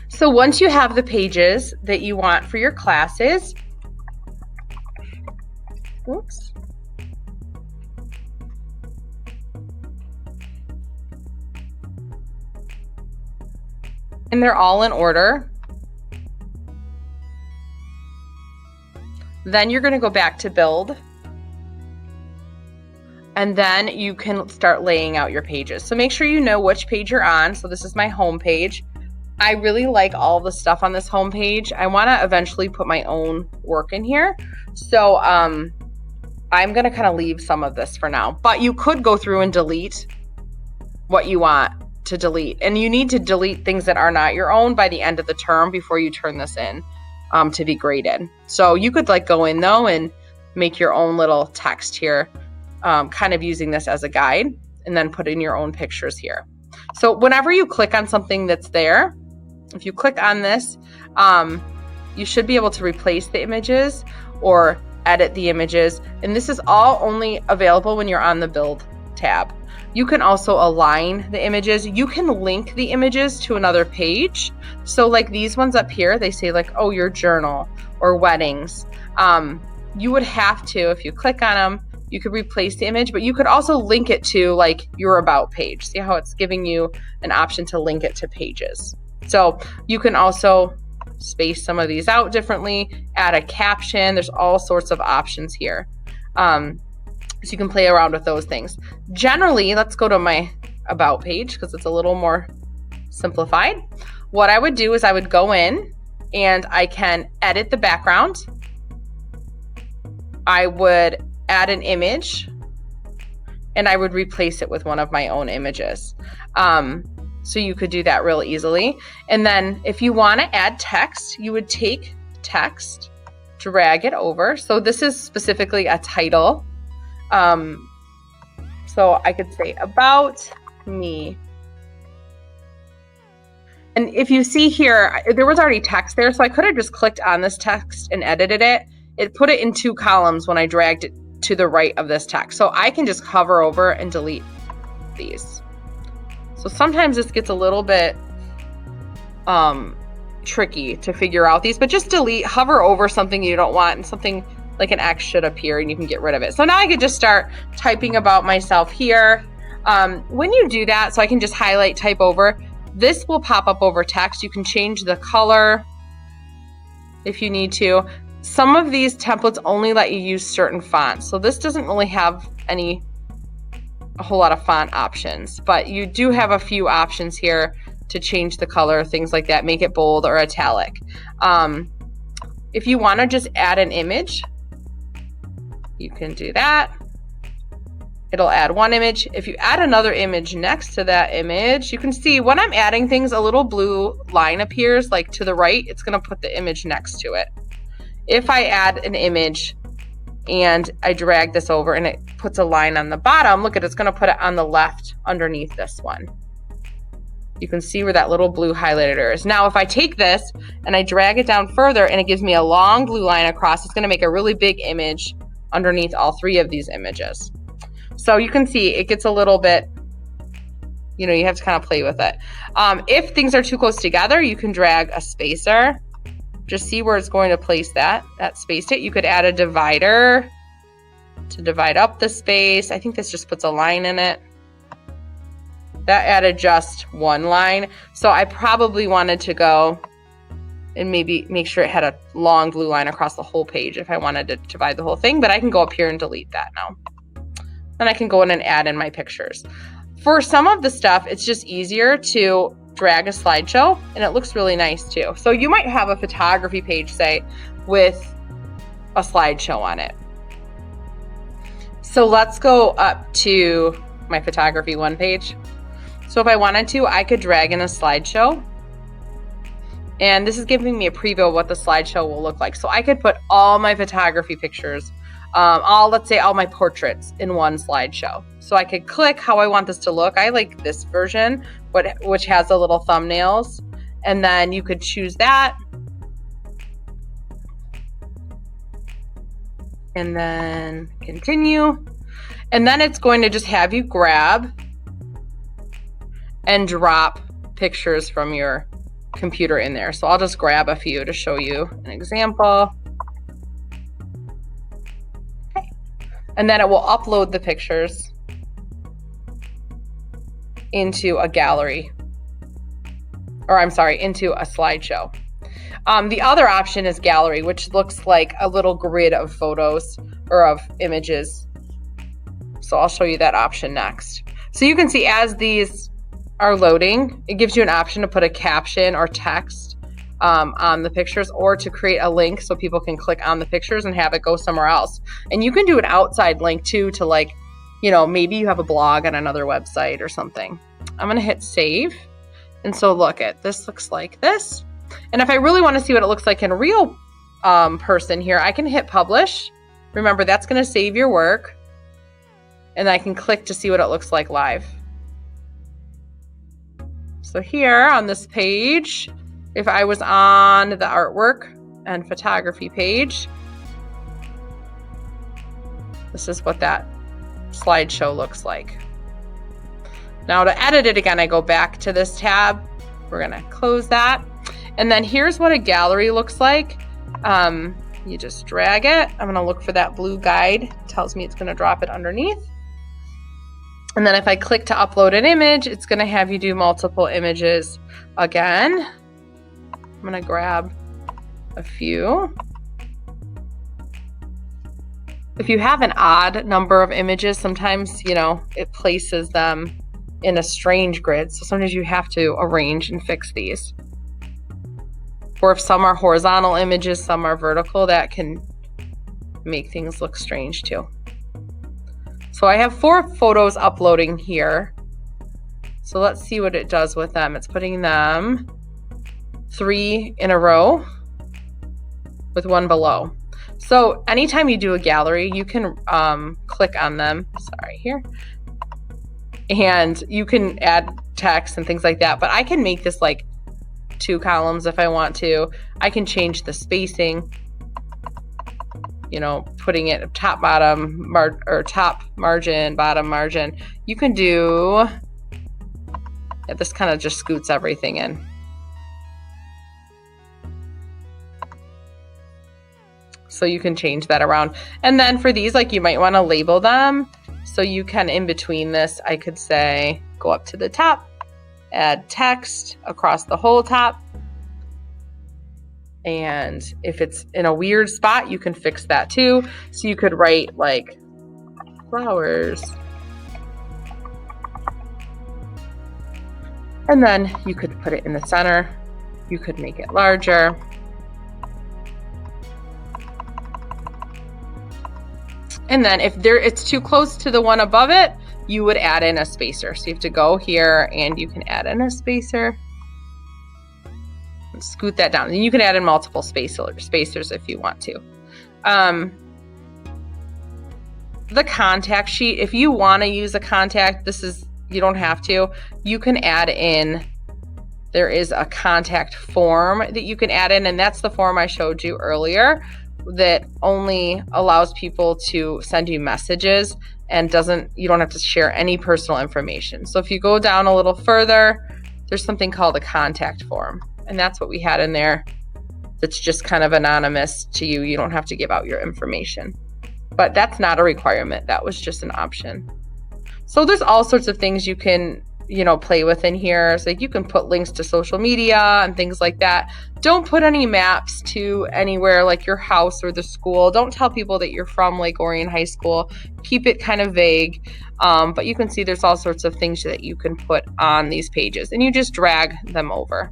So once you have the pages that you want for your classes, oops. And they're all in order. Then you're going to go back to build. And then you can start laying out your pages. So make sure you know which page you're on. So this is my home page. I really like all the stuff on this home page. I want to eventually put my own work in here. So I'm going to kind of leave some of this for now. But you could go through and delete what you want to delete. And you need to delete things that are not your own by the end of the term before you turn this in to be graded. So you could like go in though and make your own little text here, kind of using this as a guide, and then put in your own pictures here. So whenever you click on something that's there, if you click on this, you should be able to replace the images or edit the images. And this is all only available when you're on the build tab. You can also align the images. You can link the images to another page. So like these ones up here, they say like, oh, your journal or weddings. You would have to, if you click on them, you could replace the image, but you could also link it to like your about page. See how it's giving you an option to link it to pages. So you can also space some of these out differently, add a caption. There's all sorts of options here. So you can play around with those things. Generally, let's go to my about page because it's a little more simplified. What I would do is I would go in and I can edit the background. I would add an image and I would replace it with one of my own images. So you could do that real easily. And then if you want to add text, you would take text, drag it over. So this is specifically a title. So I could say about me. And if you see here, there was already text there. So I could have just clicked on this text and edited it. It put it in 2 columns when I dragged it to the right of this text. So I can just hover over and delete these. So sometimes this gets a little bit tricky to figure out these, but just delete, hover over something you don't want and something like an X should appear and you can get rid of it. So now I could just start typing about myself here. When you do that, so I can just highlight, type over, this will pop up over text. You can change the color if you need to. Some of these templates only let you use certain fonts. So this doesn't really have a whole lot of font options, but you do have a few options here to change the color, things like that, make it bold or italic. If you want to just add an image, you can do that. It'll add one image. If you add another image next to that image, you can see when I'm adding things, a little blue line appears like to the right. It's going to put the image next to it. If I add an image and I drag this over and it puts a line on the bottom, look at it's going to put it on the left underneath this one. You can see where that little blue highlighter is. Now, if I take this and I drag it down further and it gives me a long blue line across, it's going to make a really big image underneath all 3 of these images. So you can see it gets a little bit, you know, you have to kind of play with it. If things are too close together, you can drag a spacer. Just see where it's going to place that spaced it. You could add a divider to divide up the space. I think this just puts a line in it. That added just 1 line. So I probably wanted to go and maybe make sure it had a long blue line across the whole page if I wanted to divide the whole thing, but I can go up here and delete that now. Then I can go in and add in my pictures. For some of the stuff, it's just easier to drag a slideshow and it looks really nice too. So you might have a photography page, say, with a slideshow on it. So let's go up to my photography 1 page. So if I wanted to, I could drag in a slideshow. And this is giving me a preview of what the slideshow will look like. So I could put all my photography pictures, let's say all my portraits in one slideshow. So I could click how I want this to look. I like this version, which has the little thumbnails. And then you could choose that. And then continue. And then it's going to just have you grab and drop pictures from your computer in there. So I'll just grab a few to show you an example. Okay. And then it will upload the pictures into a gallery, or I'm sorry, into a slideshow. The other option is gallery, which looks like a little grid of photos or of images. So I'll show you that option next. So you can see as these are loading, it gives you an option to put a caption or text on the pictures, or to create a link so people can click on the pictures and have it go somewhere else. And you can do an outside link too, to like, you know, maybe you have a blog on another website or something. I'm going to hit save. And so look at this, looks like this. And if I really want to see what it looks like in real person here, I can hit publish. Remember, that's going to save your work. And I can click to see what it looks like live. So here on this page, if I was on the artwork and photography page, this is what that slideshow looks like. Now to edit it again, I go back to this tab. We're going to close that. And then here's what a gallery looks like. You just drag it. I'm going to look for that blue guide. It tells me it's going to drop it underneath. And then if I click to upload an image, it's going to have you do multiple images again. I'm going to grab a few. If you have an odd number of images, sometimes, you know, it places them in a strange grid. So sometimes you have to arrange and fix these. Or if some are horizontal images, some are vertical, that can make things look strange too. So I have 4 photos uploading here. So let's see what it does with them. It's putting them 3 in a row with 1 below. So anytime you do a gallery, you can click on them, sorry, here, and you can add text and things like that. But I can make this like 2 columns if I want to. I can change the spacing, you know, putting it top, bottom, or top margin, bottom margin. You can do, yeah, this kind of just scoots everything in. So you can change that around. And then for these, like, you might want to label them. So you can, in between this, I could say, go up to the top, add text across the whole top. And if it's in a weird spot, you can fix that too. So you could write like flowers. And then you could put it in the center. You could make it larger. And then if it's too close to the one above it, you would add in a spacer. So you have to go here and you can add in a spacer. And scoot that down. And you can add in multiple spacers if you want to. The contact sheet, if you want to use a contact, you don't have to. You can add in, there is a contact form that you can add in, and that's the form I showed you earlier that only allows people to send you messages and you don't have to share any personal information. So if you go down a little further, there's something called a contact form, and that's what we had in there. That's just kind of anonymous to you. You don't have to give out your information, but that's not a requirement. That was just an option. So there's all sorts of things you can, you know, play with in here. So you can put links to social media and things like that. Don't put any maps to anywhere like your house or the school. Don't tell people that you're from Lake Orion High School. Keep it kind of vague. But you can see there's all sorts of things that you can put on these pages, and you just drag them over.